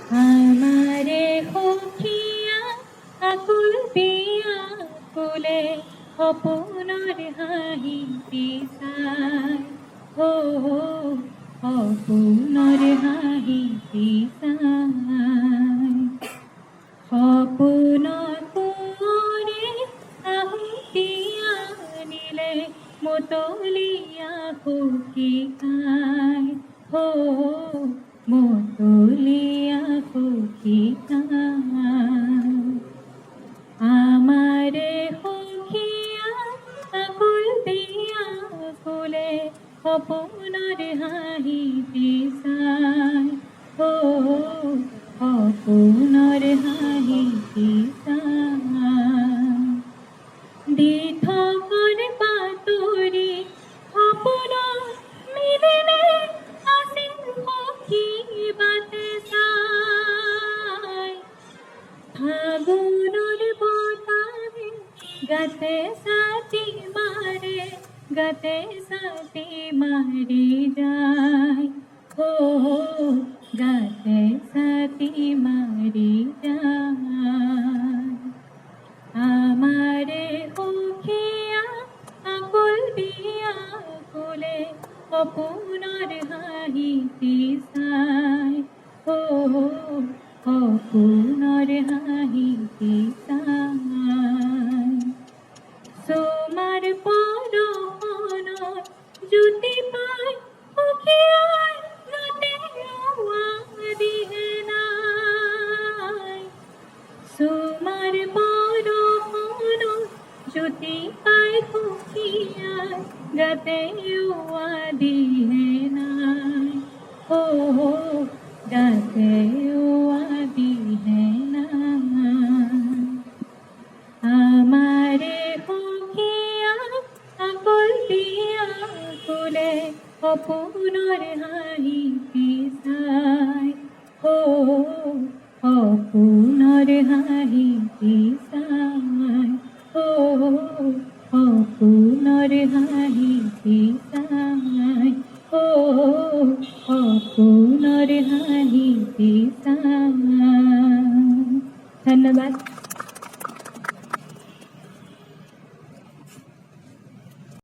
আমারে সখিয়া আকুল বিয়া কুলে সপোনৰ হাঁহি পিছাই হো সপোনৰ হাঁহি পিছাই সপোনৰ কোঁৱৰে আহুতি আনিলে মতলীয়া সখী কাই হো মতলীয়া সখী কাই আমারে সখিয়া আকুল বিয়া কুলে সপোনৰ হাঁহি পিছাই হো সপোনৰ হাঁহি পিছাই দি থকৰ বাতৰি সপোনৰ মিলেনে আছিল সখী বাটে চাই ফাগুনৰ বতাহে গাতে ছাতি মাৰি যায় হো গাতে ছাতি মাৰি যায় আমারে সখিয়া আকুল বিয়া কুলে সপোনৰ হাঁহি পিছাই হো সপোনৰ হাঁহি পিছাই সোমাৰ পৰশনত জ্যোতি পাই সখিয়াই গাতে দিহে নাই সোমাৰ পৰশনত জ্যোতি পাই সখিয়াই গাতে দিহে নাই হো গাতে দিহে নাই আমারে সখিয়া আকুল বিয়া কুলে সপোনৰ হাঁহি পিছাই হো সপোনৰ হাঁহি পিছাই হো সপোনৰ হাঁহি পিছাই হো সপোনৰ হাঁহি পিছাই ধন্যবাদ।